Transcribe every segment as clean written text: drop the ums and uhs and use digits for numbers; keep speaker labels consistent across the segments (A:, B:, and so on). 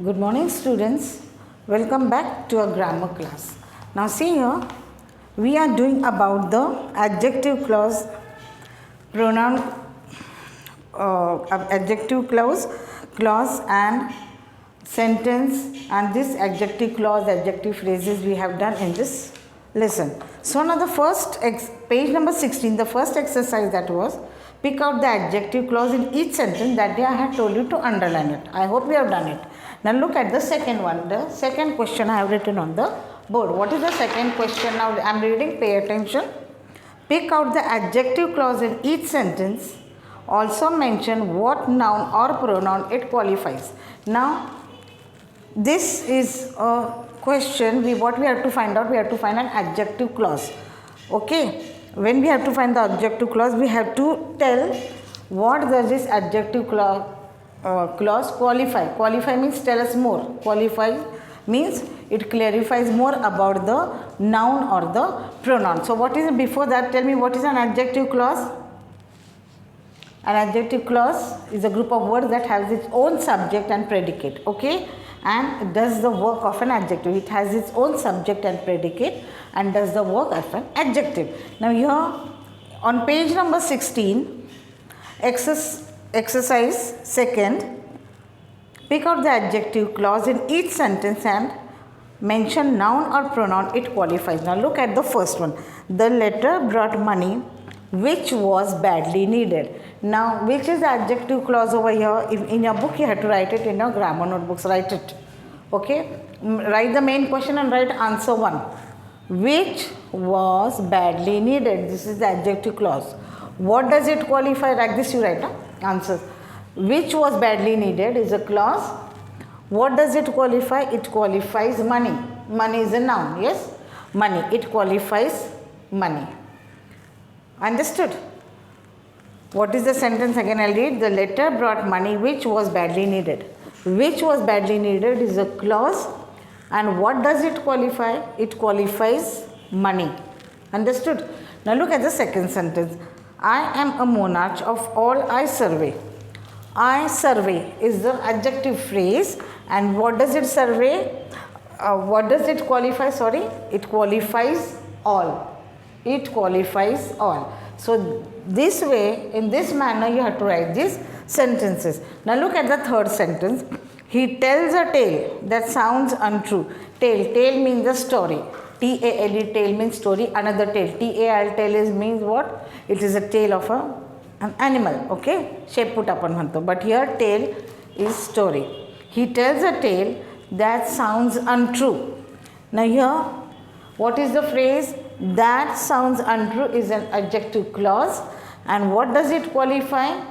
A: Good morning students, welcome back to our grammar class. Now see here, we are doing about the adjective clause, pronoun, adjective clause and sentence, and this adjective clause, adjective phrases we have done in this lesson. So now the first, page number 16, the first exercise that was, pick out the adjective clause in each sentence. That day I had told you to underline it. I hope you have done it. Now look at the second one. The second question I have written on the board. What is the second question? Now I am reading, pay attention. Pick out the adjective clause in each sentence. Also mention what noun or pronoun it qualifies. Now this is a question. What we have to find out? We have to find an adjective clause. Okay. When we have to find the adjective clause, we have to tell what does this adjective clause qualify. Qualify means tell us more. Qualify means it clarifies more about the noun or the pronoun. So what is it before that? Tell me, what is an adjective clause? An adjective clause is a group of words that has its own subject and predicate. Okay, and it does the work of an adjective. It has its own subject and predicate and does the work of an adjective. Now here on page number 16, exercise second, pick out the adjective clause in each sentence and mention noun or pronoun it qualifies. Now look at the first one. The letter brought money which was badly needed. Now which is the adjective clause over here? In your book you have to write it, in your grammar notebooks write it. Okay, write the main question and write answer 1. Which was badly needed. This is the adjective clause. What does it qualify? Like this you write answers. Which was badly needed is a clause. What does it qualify? It qualifies money. Money is a noun. Yes, money. It qualifies money. Understood? What is the sentence? Again I'll read. The letter brought money which was badly needed. Which was badly needed is a clause, and what does it qualify? It qualifies money. Understood? Now look at the second sentence. I am a monarch of all I survey. I survey is the adjective phrase, and what does it survey? What does it qualify? Sorry, it qualifies all. It qualifies all. So this way, in this manner you have to write these sentences. Now look at the third sentence. He tells a tale that sounds untrue. Tale means a story. T-A-L-E, tale means story. Another tale. T-A-L, tale is means what? It is a tale of an animal. Okay, shape put upon hanto. But here tale is story. He tells a tale that sounds untrue. Now here, what is the phrase? That sounds untrue is an adjective clause, and what does it qualify?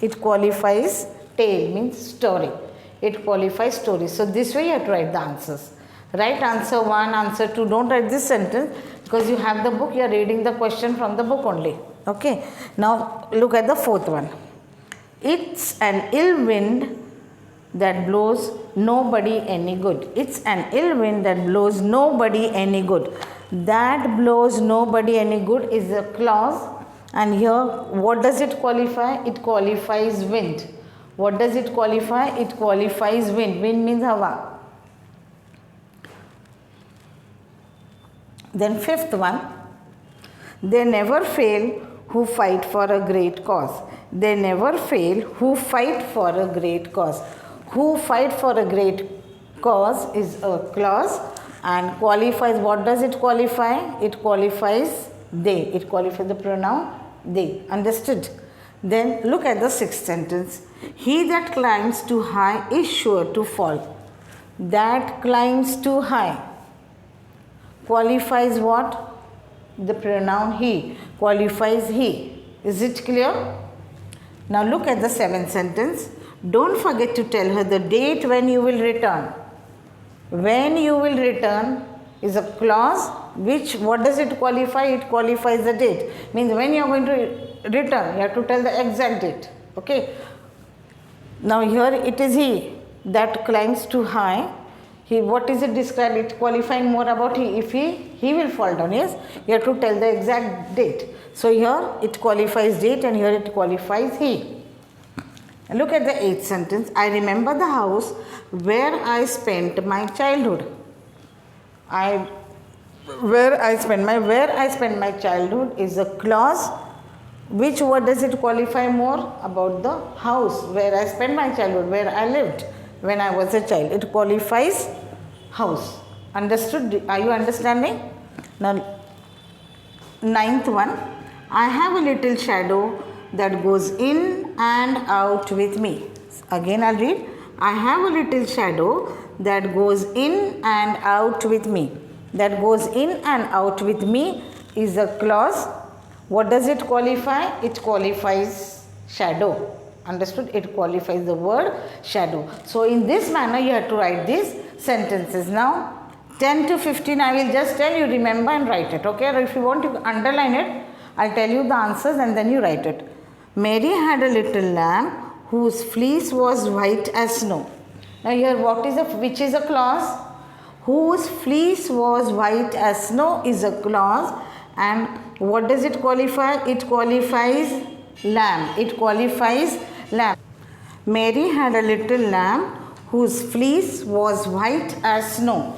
A: It qualifies tale means story. It qualifies story. So this way you have to write the answers. Write answer 1, answer 2. Don't write this sentence because you have the book. You are reading the question from the book only. Okay. Now look at the fourth one. It's an ill wind that blows nobody any good. It's an ill wind that blows nobody any good. That blows nobody any good is a clause, and here what does it qualify? It qualifies wind. What does it qualify? It qualifies wind. Wind means hawa. Then fifth one, they never fail who fight for a great cause. They never fail who fight for a great cause. Who fight for a great cause is a clause, and qualifies. What does it qualify? It qualifies they. It qualifies the pronoun they. Understood? Then look at the sixth sentence. He that climbs too high is sure to fall. That climbs too high qualifies what? The pronoun he. Qualifies he. Is it clear? Now look at the seventh sentence. Don't forget to tell her the date when you will return. When you will return is a clause which, what does it qualify? It qualifies the date. Means when you are going to return, you have to tell the exact date. Okay. Now here it is he that climbs too high. He, what is it described? It qualifying more about he. If he will fall down. Yes. You have to tell the exact date. So here it qualifies date, and here it qualifies he. Look at the 8th sentence. I remember the house where I spent my childhood. Where I spent my childhood is a clause. Which word does it qualify more? About the house where I spent my childhood, where I lived when I was a child. It qualifies house. Understood? Are you understanding? Now, 9th one. I have a little shadow that goes in and out with me. Again I'll read. I have a little shadow that goes in and out with me. That goes in and out with me is a clause. What does it qualify? It qualifies shadow. Understood? It qualifies the word shadow. So in this manner you have to write these sentences. Now 10 to 15 I will just tell you, remember and write it. Okay? Or if you want to underline it, I'll tell you the answers and then you write it. Mary had a little lamb whose fleece was white as snow. Now here which is a clause? Whose fleece was white as snow is a clause, and what does it qualify? It qualifies lamb. It qualifies lamb. Mary had a little lamb whose fleece was white as snow.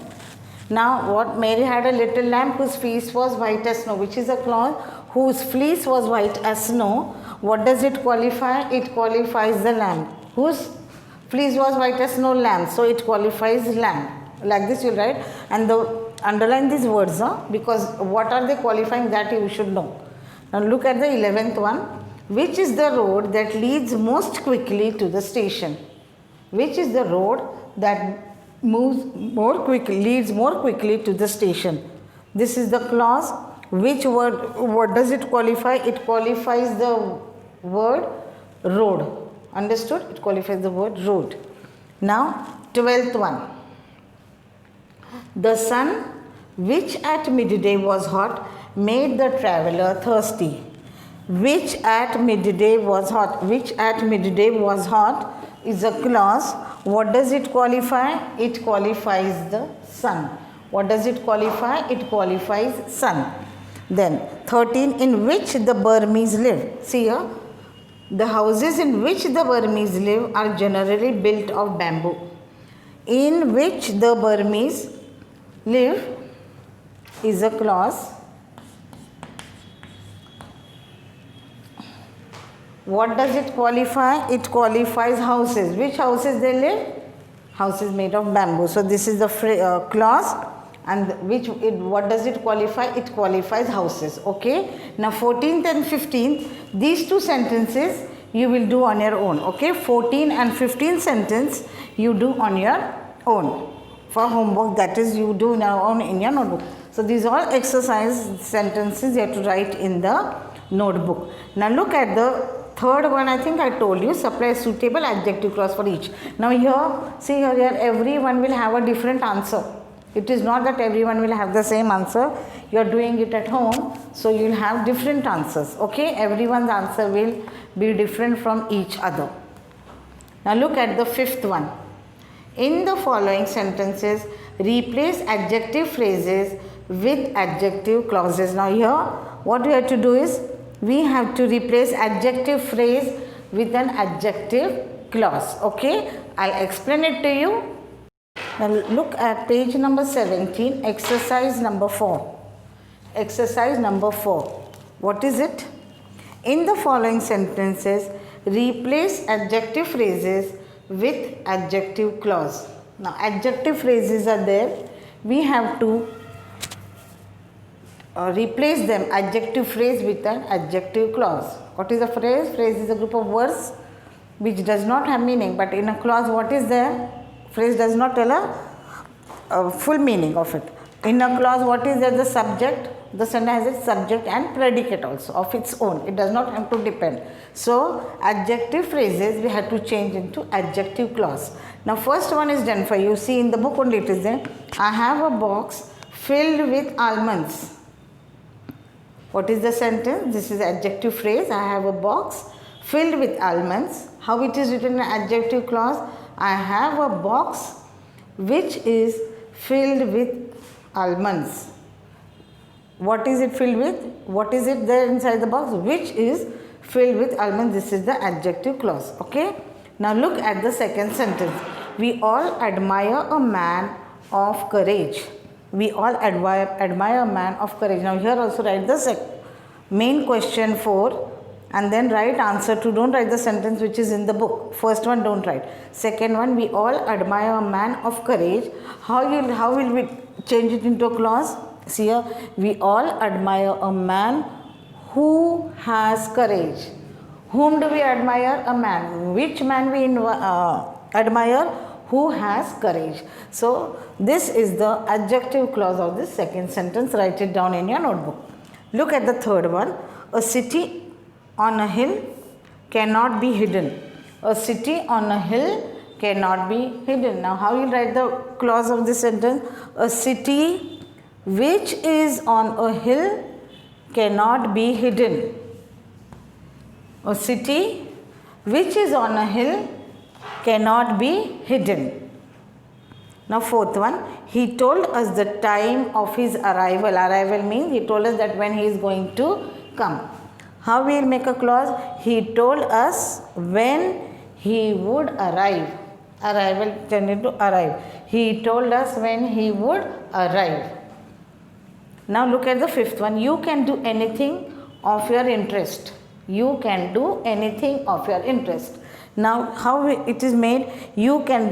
A: Now what? Mary had a little lamb whose fleece was white as snow, which is a clause. Whose fleece was white as snow. What does it qualify? It qualifies the lamb. Whose fleece was white as snow? Lamb. So it qualifies lamb. Like this you write, and underline these words, because what are they qualifying, that you should know. Now look at the 11th one. Which is the road that leads most quickly to the station? Which is the road that leads more quickly to the station? This is the clause. Which word? What does it qualify? It qualifies the word road. Understood? It qualifies the word road. Now 12th one. The sun, which at midday was hot, made the traveler thirsty. Which at midday was hot. Which at midday was hot is a clause. What does it qualify? It qualifies the sun. What does it qualify? It qualifies sun. Then 13. In which the Burmese live. See here. The houses in which the Burmese live are generally built of bamboo. In which the Burmese live is a clause. What does it qualify? It qualifies houses. Which houses they live? Houses made of bamboo. So this is the clause, and what does it qualify? It qualifies houses. Okay. Now 14th and 15th, these two sentences you will do on your own. Okay. 14 and 15 sentence you do on your own. For homework, that is, you do now in your notebook. So these are all exercise sentences you have to write in the notebook. Now look at the third one. I think I told you, supply a suitable adjective clause for each. Now here, see here, everyone will have a different answer. It is not that everyone will have the same answer. You are doing it at home, so you will have different answers. Okay, everyone's answer will be different from each other. Now look at the fifth one. In the following sentences, replace adjective phrases with adjective clauses. Now here, what we have to do is, we have to replace adjective phrase with an adjective clause. Okay, I'll explain it to you. Now look at page number 17, exercise number 4. Exercise number 4. What is it? In the following sentences, replace adjective phrases with adjective clause. Now adjective phrases are there. We have to replace them, adjective phrase with an adjective clause. What is a phrase? Phrase is a group of words which does not have meaning, but in a clause what is there? Phrase does not tell a full meaning of it. In a clause what is there? The subject. The sentence has a subject and predicate also of its own. It does not have to depend. So adjective phrases we have to change into adjective clause. Now first one is done for you. See, in the book only it is there. I have a box filled with almonds. What is the sentence? This is adjective phrase. I have a box filled with almonds. How it is written in adjective clause? I have a box which is filled with almonds. What is it filled with? What is it there inside the box? Which is filled with almonds. This is the adjective clause. Okay. Now look at the second sentence. We all admire a man of courage. We all admire a man of courage. Now here also write the main question 4 and then write answer to. Don't write the sentence which is in the book. First one don't write. Second one, we all admire a man of courage. How will we change it into a clause? See here, we all admire a man who has courage. Whom do we admire? A man. Which man we admire? Who has courage. So this is the adjective clause of this second sentence. Write it down in your notebook. Look at the third one. A city on a hill cannot be hidden. A city on a hill cannot be hidden. Now how you write the clause of this sentence? A city which is on a hill cannot be hidden. A city which is on a hill cannot be hidden. Now fourth one, he told us the time of his arrival. Arrival means he told us that when he is going to come. How we will make a clause? He told us when he would arrive. Arrival tended to arrive. He told us when he would arrive. Now look at the fifth one. You can do anything of your interest. You can do anything of your interest. Now how it is made? You can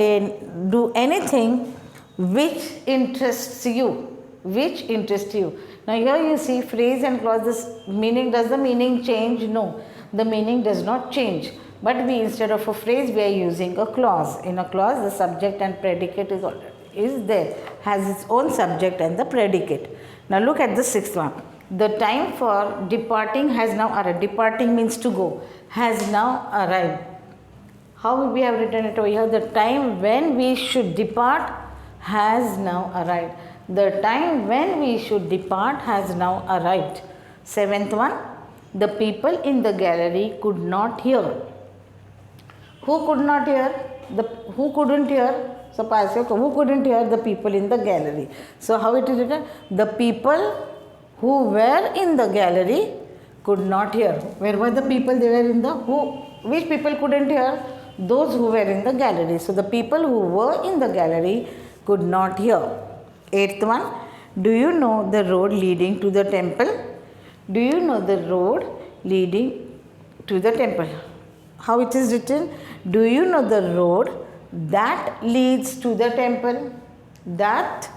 A: do anything which interests you. Which interests you. Now here you see phrase and clause. This meaning, does the meaning change? No, the meaning does not change. But we, instead of a phrase, we are using a clause. In a clause, the subject and predicate is there, has its own subject and the predicate. Now look at the sixth one. The time for departing has now arrived. Departing means to go. Has now arrived. How we have written it over here? The time when we should depart has now arrived. The time when we should depart has now arrived. Seventh one. The people in the gallery could not hear. Who could not hear? Who couldn't hear? So who couldn't hear? The people in the gallery. So how it is written? The people who were in the gallery could not hear. Where were the people? They were in the which people couldn't hear? Those who were in the gallery. So the people who were in the gallery could not hear. Eighth one. Do you know the road leading to the temple? Do you know the road leading to the temple? How it is written? Do you know the road that leads to the temple? That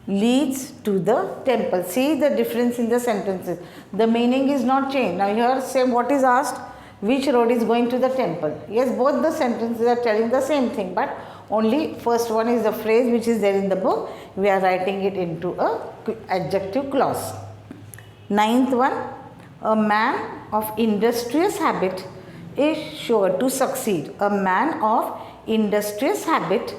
A: leads to the temple. See the difference in the sentences. The meaning is not changed. Now here same what is asked? Which road is going to the temple? Yes, both the sentences are telling the same thing, but only first one is the phrase which is there in the book. We are writing it into a adjective clause. Ninth one. A man of industrious habit is sure to succeed. A man of industrious habits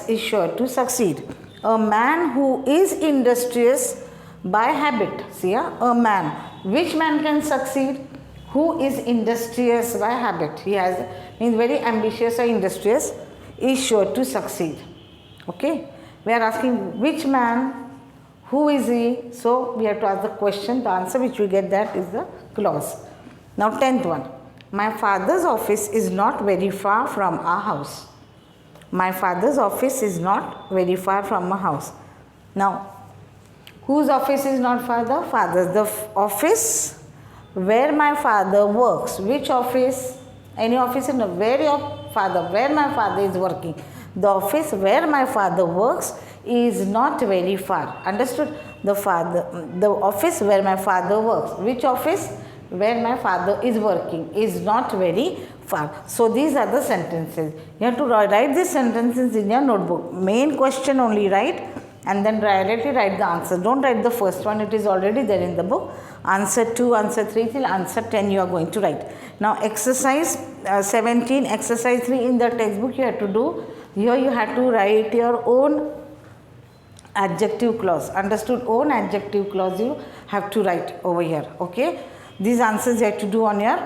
A: is sure to succeed. A man who is industrious by habit. See, a man. Which man can succeed? Who is industrious by habit? He means very ambitious or industrious, is sure to succeed. Okay. We are asking which man, who is he? So we have to ask the question. The answer which we get, that is the clause. Now 10th one. My father's office is not very far from our house. My father's office is not very far from our house. Now, whose office is not far? The father's. The office where my father works. Which office? Any office in where your father, where my father is working. The office where my father works is not very far. Understood? The office where my father works. Which office? Where my father is working is not very far. So these are the sentences. You have to write these sentences in your notebook. Main question only write and then directly write the answer. Don't write the first one. It is already there in the book. Answer 2, answer 3 till answer 10 you are going to write. Now exercise 17, exercise 3 in the textbook you have to do. Here you have to write your own adjective clause. Understood? Own adjective clause you have to write over here. Okay. These answers you have to do on your